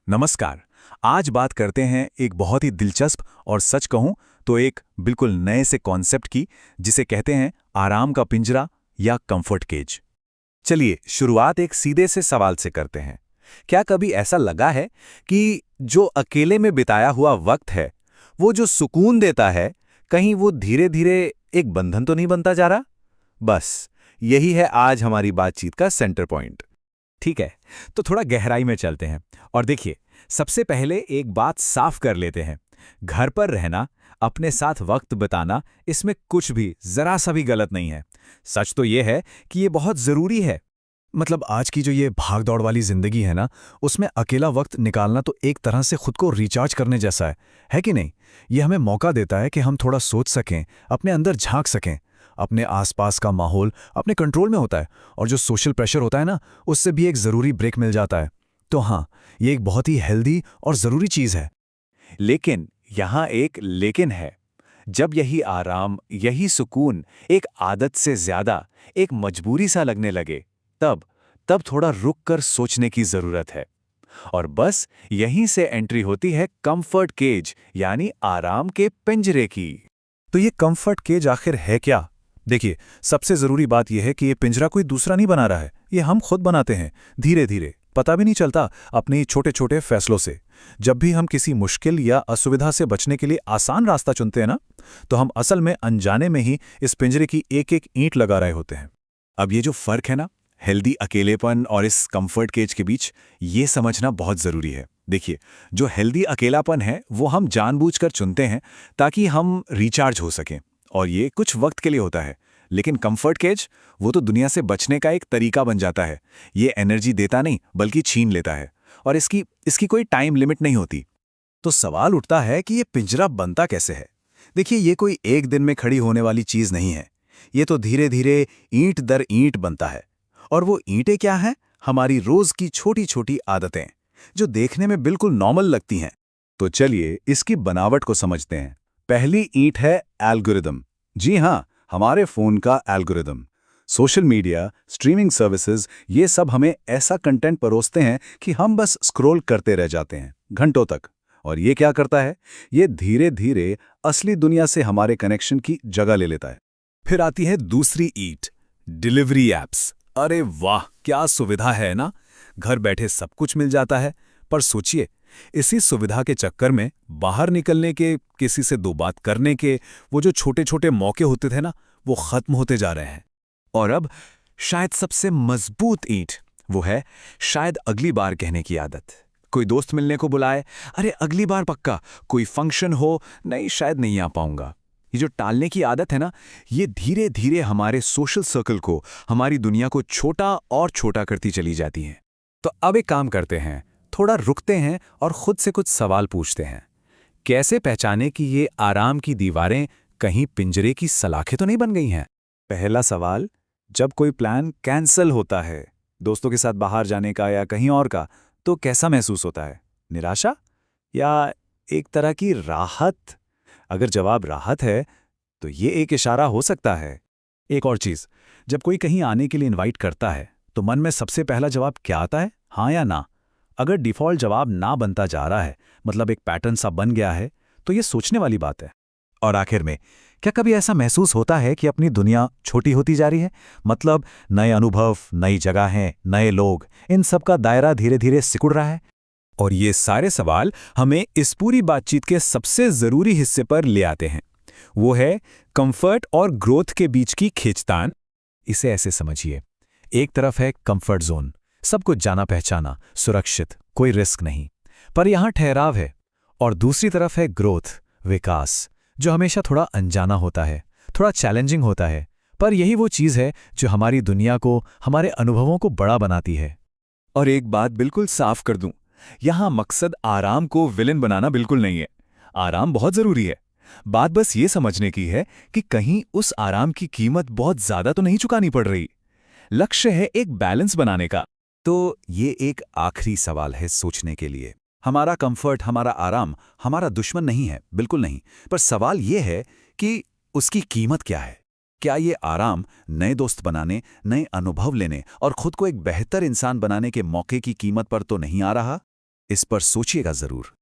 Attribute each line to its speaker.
Speaker 1: नमस्कार। आज बात करते हैं एक बहुत ही दिलचस्प और सच कहूं तो एक बिल्कुल नए से कॉन्सेप्ट की, जिसे कहते हैं आराम का पिंजरा या कंफर्ट केज। चलिए शुरुआत एक सीधे से सवाल से करते हैं। क्या कभी ऐसा लगा है कि जो अकेले में बिताया हुआ वक्त है, वो जो सुकून देता है, कहीं वो धीरे धीरे एक बंधन तो नहीं बनता जा रहा? बस यही है आज हमारी बातचीत का सेंटर पॉइंट। ठीक है, तो थोड़ा गहराई में चलते हैं और देखिए, सबसे पहले एक बात साफ कर लेते हैं। घर पर रहना, अपने साथ वक्त बिताना, इसमें कुछ भी जरा सा भी गलत नहीं है। सच तो ये है कि ये बहुत जरूरी है।
Speaker 2: मतलब आज की जो ये भाग-दौड़ वाली ज़िंदगी है ना, उसमें अकेला वक्त निकालना तो एक तरह से खुद को रिचार्ज करने जैसा है कि नहीं? ये हमें मौका देता है कि हम थोड़ा सोच सकें, अपने अंदर झाँक सकें। अपने आसपास का माहौल अपने कंट्रोल में होता है और जो सोशल प्रेशर होता है ना, उससे भी एक ज़रूरी ब्रेक मिल जाता है। तो हाँ, ये एक बहुत ही हेल्दी और ज़रूरी चीज़ है।
Speaker 1: लेकिन यहाँ एक लेकिन है। जब यही आराम, यही सुकून एक आदत से ज्यादा एक मजबूरी सा लगने लगे, तब थोड़ा रुक कर सोचने की जरूरत है। और बस यहीं से एंट्री होती है कंफर्ट केज, यानी आराम के पिंजरे की।
Speaker 2: तो ये कंफर्ट केज आखिर है क्या? देखिए, सबसे ज़रूरी बात यह है कि ये पिंजरा कोई दूसरा नहीं बना रहा है, ये हम खुद बनाते हैं, धीरे-धीरे। पता भी नहीं चलता अपने छोटे-छोटे फैसलों से। जब भी हम किसी मुश्किल या असुविधा से बचने के लिए आसान रास्ता चुनते हैं ना, तो हम असल में अनजाने में ही इस पिंजरे की एक-एक ईंट लगा रहे होते हैं।
Speaker 1: अब ये जो फर्क है ना, हेल्दी अकेलेपन और इस कंफर्ट केज के बीच, ये समझना बहुत जरूरी है। देखिए, जो हेल्दी अकेलापन है वो हम जानबूझकर चुनते हैं ताकि हम रिचार्ज हो सकें, और ये कुछ वक्त के लिए होता है। लेकिन कंफर्ट केज, वो तो दुनिया से बचने का एक तरीका बन जाता है। ये एनर्जी देता नहीं बल्कि छीन लेता है, और इसकी इसकी कोई टाइम लिमिट नहीं होती।
Speaker 2: तो सवाल उठता है कि ये पिंजरा बनता कैसे है? देखिए, ये कोई एक दिन में खड़ी होने वाली चीज़ नहीं है। ये तो धीरे-धीरे ईंट दर ईंट बनता है। और वो ईंटें क्या हैं? हमारी रोज़ की छोटी-छोटी आदतें, जो देखने में बिल्कुल नॉर्मल लगती हैं।
Speaker 1: तो चलिए इसकी बनावट को समझते हैं। पहली ईंट है एल्गोरिदम। जी हाँ, हमारे फोन का algorithm. Social media, streaming services, ये सब हमें ऐसा कंटेंट परोसते हैं कि हम बस स्क्रॉल करते रह जाते हैं घंटों तक। और ये क्या करता है? ये धीरे धीरे असली दुनिया से हमारे कनेक्शन की जगह ले लेता है।
Speaker 2: फिर आती है दूसरी ईंट, डिलीवरी ऐप्स। अरे वाह, क्या सुविधा है ना! घर बैठे सब कुछ मिल जाता है। पर सोचिए, इसी सुविधा के चक्कर में बाहर निकलने के, किसी से दो बात करने के, वो जो छोटे-छोटे मौके होते थे ना, वो खत्म होते जा रहे हैं।
Speaker 1: और अब शायद सबसे मजबूत ईंट, वो है शायद अगली बार कहने की आदत। कोई दोस्त मिलने को बुलाए, अरे अगली बार पक्का। कोई फंक्शन हो, नहीं शायद नहीं आ पाऊंगा। ये जो टालने की आदत है ना, ये धीरे धीरे हमारे सोशल सर्कल को, हमारी दुनिया को छोटा और छोटा करती चली जाती है। तो अब एक काम करते हैं, थोड़ा रुकते हैं और खुद से कुछ सवाल पूछते हैं। कैसे पहचाने कि ये आराम की दीवारें कहीं पिंजरे की सलाखें तो नहीं बन गई हैं? पहला सवाल, जब कोई प्लान कैंसल होता है, दोस्तों के साथ बाहर जाने का या कहीं और का, तो कैसा महसूस होता है? निराशा या एक तरह की राहत? अगर जवाब राहत है, तो ये एक इशारा हो सकता है।
Speaker 2: एक और चीज़, जब कोई कहीं आने के लिए इनवाइट करता है, तो मन में सबसे पहला जवाब क्या आता है? हाँ या ना? अगर डिफ़ॉल्ट जवाब ना बनता जा रहा है, मतलब एक पैटर्न सा बन गया है, तो ये सोचने वाली बात है।
Speaker 1: और आखिर में, क्या कभी ऐसा महसूस होता है कि अपनी दुनिया छोटी होती जा रही है? मतलब नए अनुभव, नई जगहें, नए लोग, इन सब का दायरा धीरे धीरे सिकुड़ रहा है? और ये सारे सवाल हमें इस पूरी बातचीत के सबसे जरूरी हिस्से पर ले आते हैं। वो है कंफर्ट और ग्रोथ के बीच की खींचतान। इसे ऐसे समझिए, एक तरफ है कंफर्ट जोन, सब कुछ जाना पहचाना, सुरक्षित, कोई रिस्क नहीं, पर यहां ठहराव है। और दूसरी तरफ है ग्रोथ, विकास, जो हमेशा थोड़ा अनजाना होता है, थोड़ा चैलेंजिंग होता है, पर यही वो चीज़ है जो हमारी दुनिया को, हमारे अनुभवों को बड़ा बनाती है। और एक बात बिल्कुल साफ कर दूं, यहां मकसद आराम को विलेन बनाना बिल्कुल नहीं है। आराम बहुत जरूरी है। बात बस ये समझने की है कि कहीं उस आराम की कीमत बहुत ज्यादा तो नहीं चुकानी पड़ रही। लक्ष्य है एक बैलेंस बनाने का। तो ये एक आखिरी सवाल है सोचने के लिए। हमारा कंफर्ट, हमारा आराम हमारा दुश्मन नहीं है, बिल्कुल नहीं। पर सवाल ये है कि उसकी कीमत क्या है? क्या ये आराम नए दोस्त बनाने, नए अनुभव लेने और खुद को एक बेहतर इंसान बनाने के मौके की कीमत पर तो नहीं आ रहा?
Speaker 2: इस पर सोचिएगा जरूर।